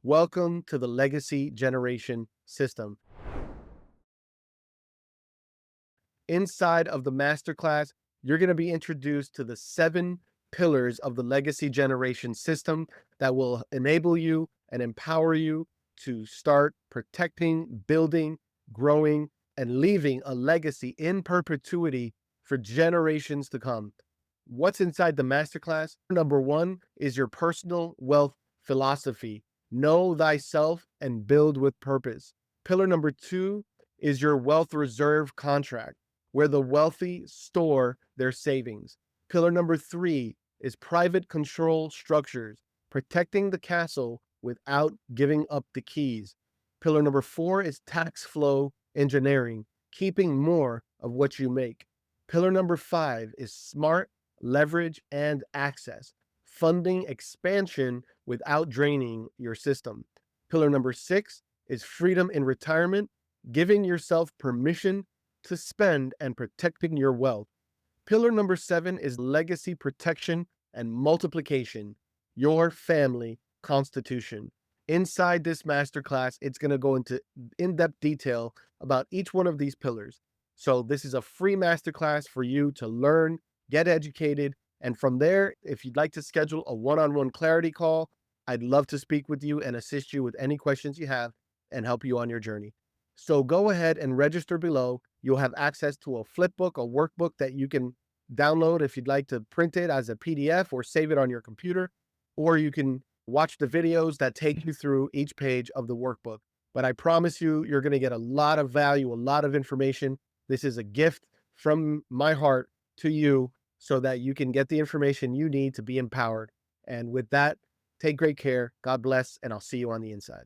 Welcome to the Legacy Generation System. Inside of the masterclass, you're going to be introduced to the 7 pillars of the Legacy Generation System that will enable you and empower you to start protecting, building, growing, and leaving a legacy in perpetuity for generations to come. What's inside the masterclass? Number 1 is your personal wealth philosophy. Know thyself and build with purpose. Pillar number 2 is your wealth reserve contract, where the wealthy store their savings. Pillar number 3 is private control structures, protecting the castle without giving up the keys. Pillar number 4 is tax flow engineering, keeping more of what you make. Pillar number 5 is smart leverage and access, funding expansion without draining your system. Pillar number 6 is freedom in retirement, giving yourself permission to spend and protecting your wealth. Pillar number 7 is legacy protection and multiplication, your family constitution. Inside this masterclass, it's going to go into in-depth detail about each one of these pillars. So this is a free masterclass for you to learn, get educated, and from there, if you'd like to schedule a one-on-one clarity call, I'd love to speak with you and assist you with any questions you have and help you on your journey. So go ahead and register below. You'll have access to a flipbook, a workbook that you can download if you'd like to print it as a PDF or save it on your computer, or you can watch the videos that take you through each page of the workbook. But I promise you, you're going to get a lot of value, a lot of information. This is a gift from my heart to you so that you can get the information you need to be empowered. And with that, take great care. God bless, and I'll see you on the inside.